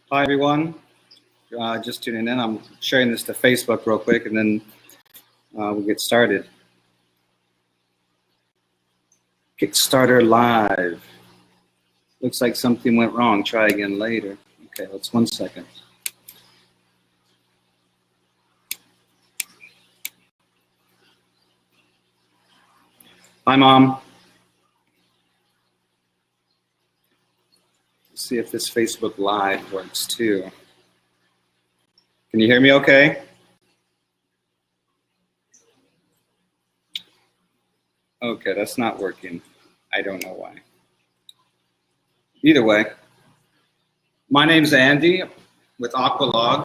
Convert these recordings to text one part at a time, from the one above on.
Hi, everyone. Just tuning in. I'm sharing this to Facebook real quick, and then we'll get started. Kickstarter live. Looks like something went wrong. Try again later. Okay, let's 1 second. Hi, Mom. Let's see if this Facebook Live works too. Can you hear me okay? Okay, that's not working. I don't know why. Either way, my name's Andy with Aqualog,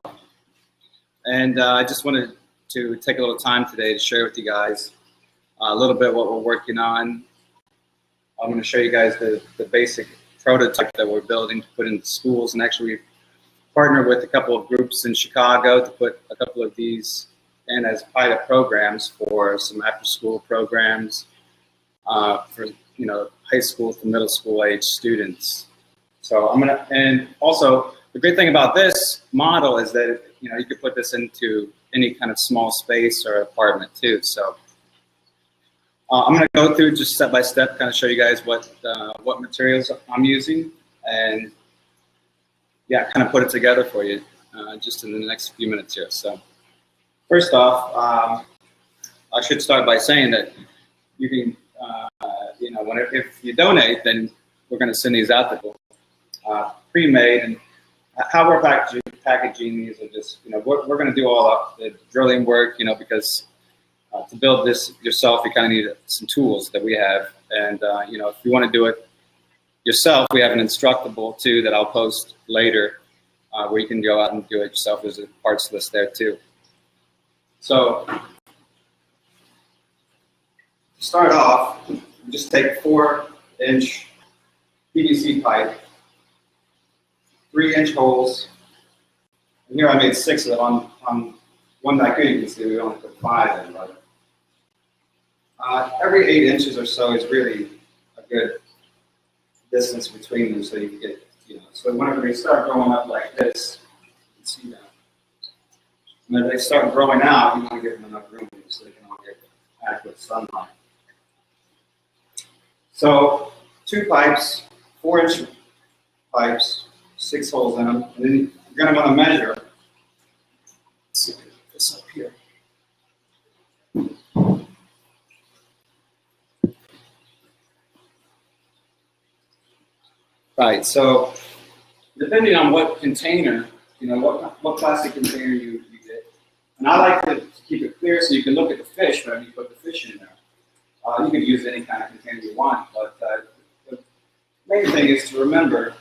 and I just wanted to take a little time today to share with you guys a little bit what we're working on. I'm going to show you guys the basic prototype that we're building to put into schools, and actually we've partnered with a couple of groups in Chicago to put a couple of these in as pilot programs for some after-school programs for high school to middle school age students. So and also the great thing about this model is that you could put this into any kind of small space or apartment too. So I'm going to go through just step by step, kind of show you guys what materials I'm using, and yeah, kind of put it together for you just in the next few minutes here. So first off, I should start by saying that you can, if you donate, then we're going to send these out to people pre-made, and how we're packaging these are just, we're going to do all the drilling work, because to build this yourself, you kind of need some tools that we have. And, if you want to do it yourself, we have an instructable too that I'll post later where you can go out and do it yourself. There's a parts list there too. So to start off, just take 4-inch PVC pipe, 3-inch holes. And here I made 6 of them on one that I could. You can see we only put 5 in, but every 8 inches or so is really a good distance between them, so you can get, so whenever they start growing up like this, you can see that. When they start growing out, you want to give them enough room so they can all get adequate sunlight. So 2 pipes, 4-inch pipes, 6 holes in them, and then you're going to want to measure. Let's see if I can get this up here. Right, so depending on what container, what plastic container you get, and I like to keep it clear so you can look at the fish whenever you put the fish in there. You can use any kind of container you want, but the main thing is to remember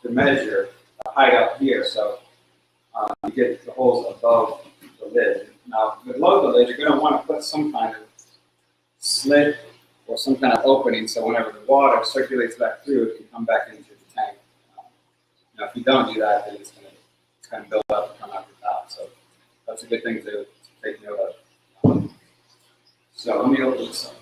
to measure the height up here, so you get the holes above the lid. Now, below the lid, you're going to want to put some kind of slit or some kind of opening, so whenever the water circulates back through, it can come back into the tank. If you don't do that, then it's going to build up and come out the top. So that's a good thing to take note of. So let me open this up.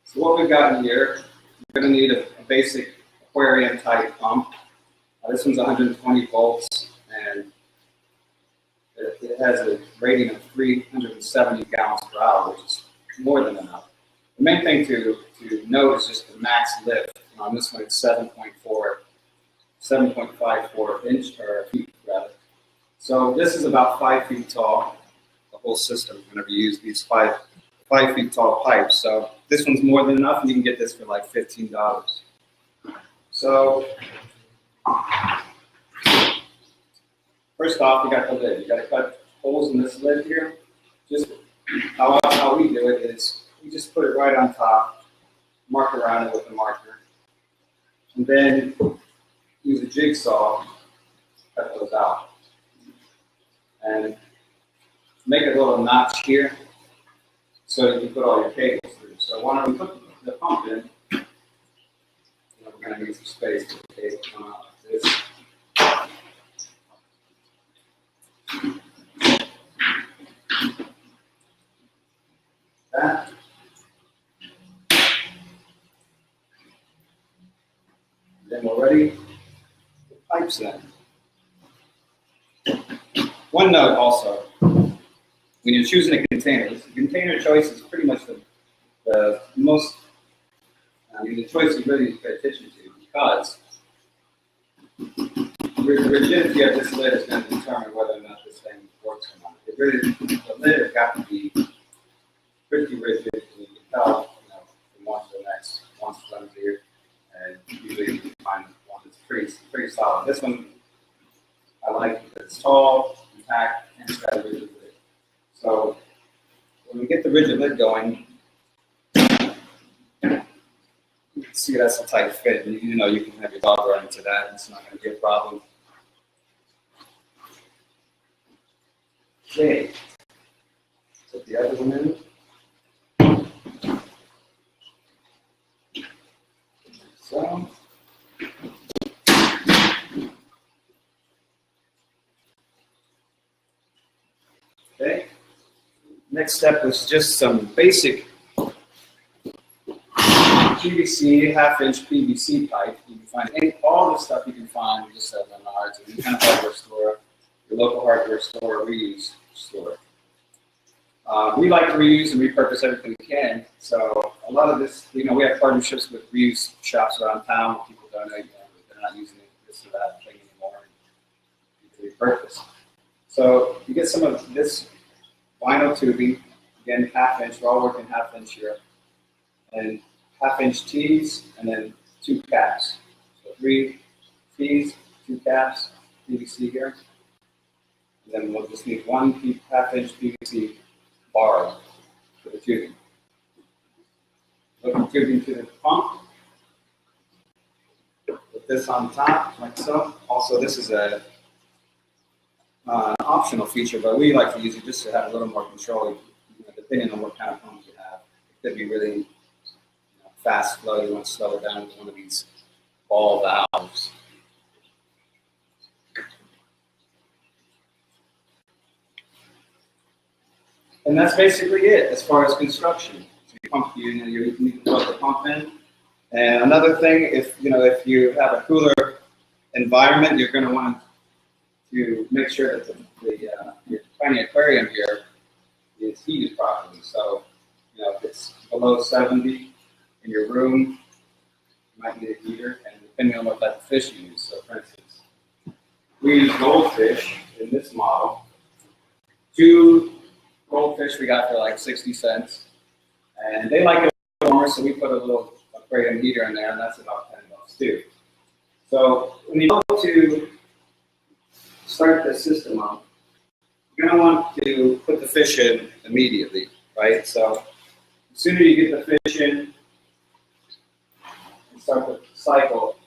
So what we've got in here, you're going to need a basic aquarium type pump. This one's 120 volts, and it has a rating of 370 gallons per hour, which is more than enough. The main thing to note is just the max lift. On this one, it's 7.54 inch or feet rather. So this is about 5 feet tall. The whole system, whenever you use these 5 feet tall pipes. So this one's more than enough, and you can get this for like $15. So first off, you got the lid. You got to cut holes in this lid here. Just how we do it is we just put it right on top, mark around it with a marker, and then use a jigsaw to cut those out. And make a little notch here so you can put all your cables through. So when we put the pump in, we're going to need some space for the cable to come out like this. that. Then we're ready to put pipes in. One note also, when you're choosing a container, this container choice is pretty much the most, the choice you really need to pay attention to, because the rigidity of this lid is going to determine whether or not this thing works or not. It really, the lid has got to be pretty rigid, and you can tell, from one to the next. One's flimsier, and usually you can find one that's pretty solid. This one I like because it's tall, compact, and it's got a rigid lid. So when we get the rigid lid going, you can see that's a tight fit. And you can have your dog run into that. It's not going to be a problem. Okay. Put the other one in. So. Okay. Next step was just some basic PVC, half-inch PVC pipe. You can find all the stuff you can find just at Menards, any kind of hardware store, your local hardware store, or reuse store. We like to reuse and repurpose everything we can. So a lot of this, we have partnerships with reuse shops around town. People donate, they're not using this or that thing anymore. You can repurpose. So you get some of this vinyl tubing, again, half-inch. We're all working half-inch here, and half-inch T's, and then 2 caps. So 3 T's, 2 caps, PVC here. And then we'll just need 1 half-inch PVC bar for the tubing. Put the tubing to the pump. Put this on top, like so. Also, this is an optional feature, but we like to use it just to have a little more control, depending on what kind of pump you have. It could be really fast flow. You want to slow it down with one of these ball valves. And that's basically it as far as construction. So you need to plug the pump in. And another thing, if you have a cooler environment, you're going to want to make sure that your tiny aquarium here is heated properly. So, if it's below 70 in your room, you might need a heater, and depending on what type of fish you use. So, for instance, we use goldfish in this model. 2 goldfish we got for like 60 cents, and they like it warmer, so we put a little aquarium heater in there, and that's about $10 too. So when you go to start the system up, you're going to want to put the fish in immediately, right? So the sooner you get the fish in and start the cycle,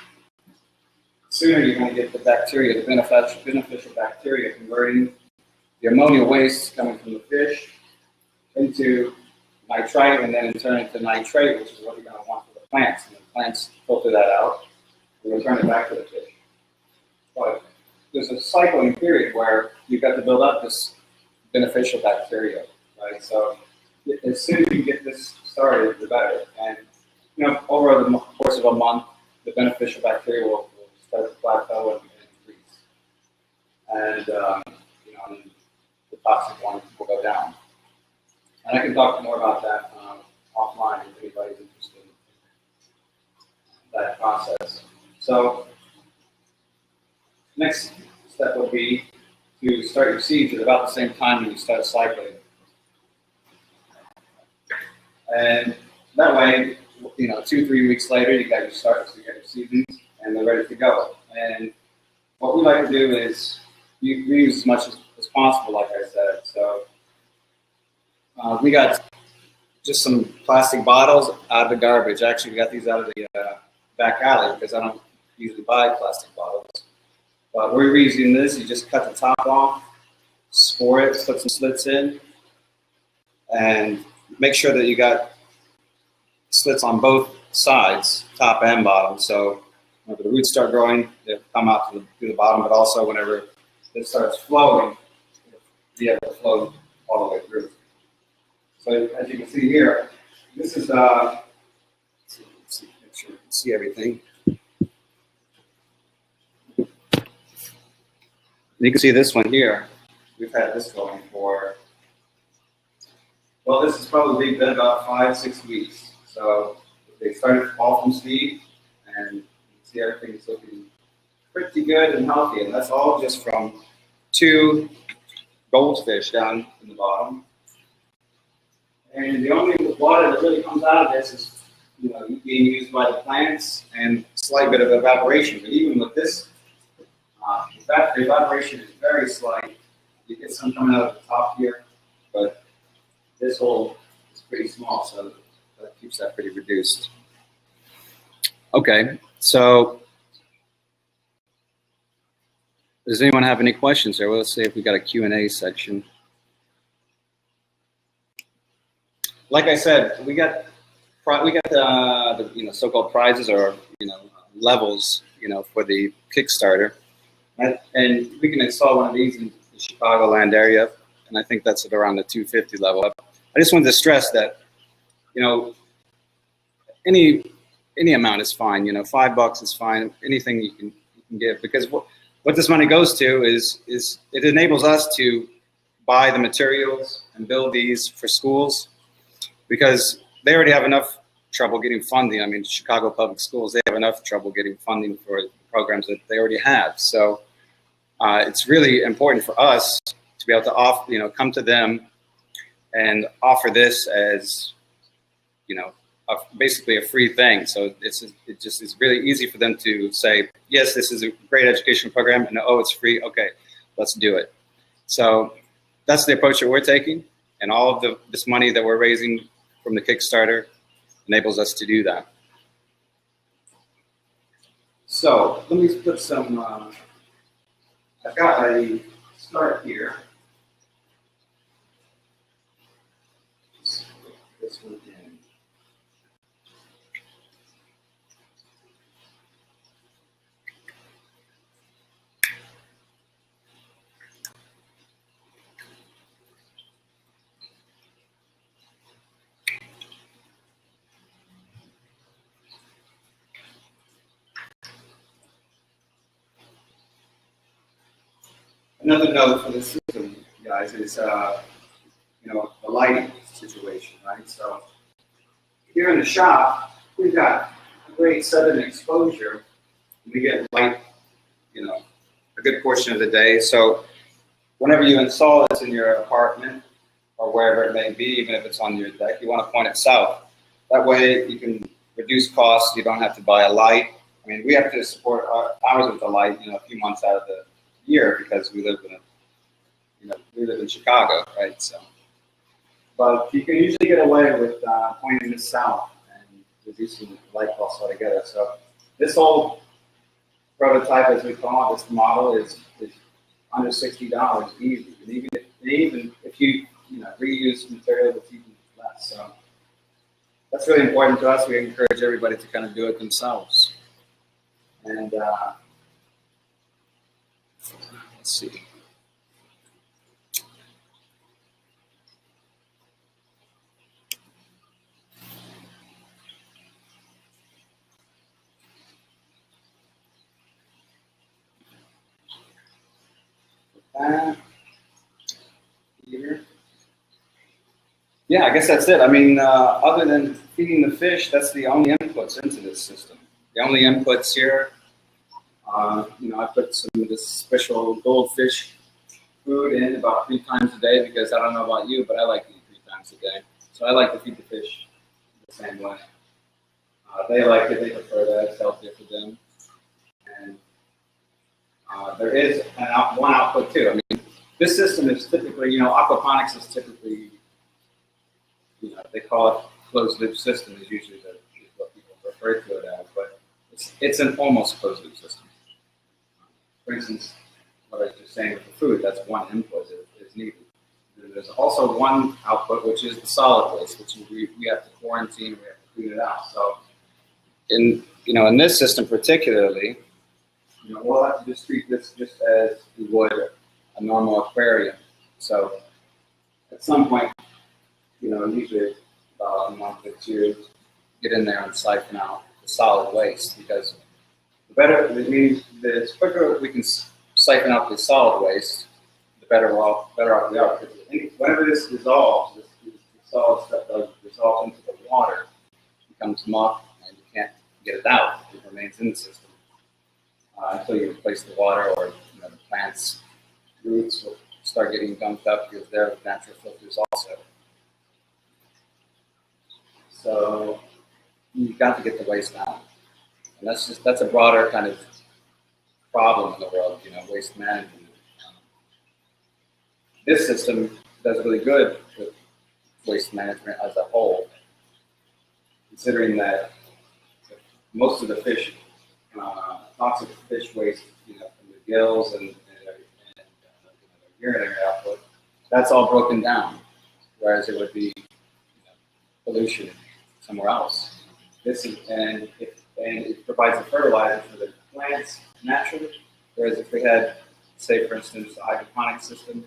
the sooner you're going to get the bacteria, the beneficial bacteria, converting the ammonia waste coming from the fish into nitrite, and then in turn into nitrate, which is what you're going to want for the plants. And the plants filter that out and return it back to the fish. But there's a cycling period where you've got to build up this beneficial bacteria, right? So as soon as you get this started, the better. And over the course of a month, the beneficial bacteria will start to plateau and increase, and and the toxic ones will go down. And I can talk more about that offline if anybody's interested in that process. So next step will be to start your seeds at about the same time when you start cycling. And that way, 2-3 weeks later, you got your seedlings, and they're ready to go. And what we like to do is reuse as much as possible, like I said. So we got just some plastic bottles out of the garbage. Actually, we got these out of the back alley because I don't usually buy plastic bottles. But we're reusing this. You just cut the top off, score it, put some slits in, and make sure that you got slits on both sides, top and bottom. So whenever the roots start growing, they'll come out to the bottom, but also whenever it starts flowing, it'll be able to flow all the way through. So as you can see here, this is let's see, make sure you can see everything. You can see this one here. We've had this going for, well, this has probably been about 5-6 weeks. So they started all from seed, and you can see everything's looking pretty good and healthy. And that's all just from 2 goldfish down in the bottom. And the only water that really comes out of this is, being used by the plants and a slight bit of evaporation. But even with this, the evaporation is very slight. You get some coming out of the top here, but this hole is pretty small, so that keeps that pretty reduced. Okay, so does anyone have any questions there? Well, let's see if we got a Q&A section. Like I said, we got the so-called prizes or levels for the Kickstarter, and we can install one of these in the Chicagoland area, and I think that's at around the 250 level. I just wanted to stress that any amount is fine. $5 is fine. Anything you can give, because what this money goes to is it enables us to buy the materials and build these for schools, because they already have enough trouble getting funding. I mean, Chicago Public Schools, they have enough trouble getting funding for programs that they already have. So it's really important for us to be able to offer, come to them and offer this as, basically a free thing. So it just is really easy for them to say, yes, this is a great education program, and oh, it's free. Okay, let's do it. So that's the approach that we're taking, and all of this money that we're raising from the Kickstarter enables us to do that. So let me put some, I've got a start here. Just put this one in. Another note for the system, guys, is the lighting situation, right? So here in the shop, we've got a great southern exposure. We get light, a good portion of the day. So whenever you install this in your apartment or wherever it may be, even if it's on your deck, you want to point it south. That way you can reduce costs. You don't have to buy a light. I mean, we have to support ours with the light, a few months out of the year, because we live in Chicago, right? So, but you can usually get away with pointing this south and reducing the light costs altogether. So this whole prototype, as we call it, this model is under $60 easy, and even if you reuse material, it's even less. So that's really important to us. We encourage everybody to kind of do it themselves. And let's see. Here. Yeah, I guess that's it. I mean, other than feeding the fish, that's the only inputs into this system. The only inputs here, I put some of this special goldfish food in about 3 times a day, because I don't know about you, but I like to eat 3 times a day. So I like to feed the fish the same way. They like it, they prefer that, it's healthier for them. And there is one output too. I mean, this system is typically, aquaponics is typically, they call it closed loop system is usually what people refer to it as, but it's an almost closed loop system. For instance, what I was just saying with the food, that's one input is needed. There's also one output, which is the solid waste, which we have to quarantine, we have to clean it out. So in this system particularly, we'll have to just treat this just as we would a normal aquarium. So at some point, usually about a month or two, get in there and siphon out the solid waste, because the better, it means the quicker we can siphon out the solid waste, the better off we are. Because whenever this dissolves, this solid stuff does dissolve into the water, it becomes muck, and you can't get it out. It remains in the system until you replace the water, or the plant's roots will start getting dumped up because they're natural filters also. So you've got to get the waste out, and that's a broader kind of problem in the world, waste management. This system does really good with waste management as a whole, considering that most of the fish, toxic fish waste, from the gills and urinary output, that's all broken down, whereas it would be pollution somewhere else. And it provides a fertilizer for the plants naturally, whereas if we had, say for instance, the aquaponics system,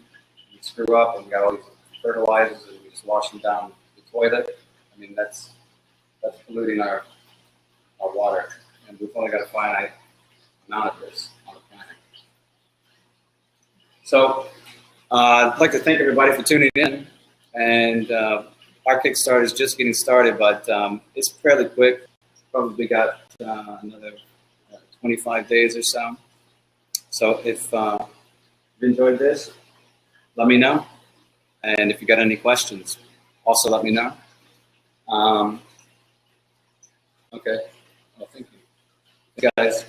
we screw up and we got all these fertilizers and we just wash them down the toilet, that's polluting our water, and we've only got a finite amount of this on the planet. So I'd like to thank everybody for tuning in, and our Kickstarter is just getting started, but it's fairly quick. Probably got another 25 days or so. So if you've enjoyed this, let me know. And if you got any questions, also let me know. Okay. Well, thank you. Hey guys.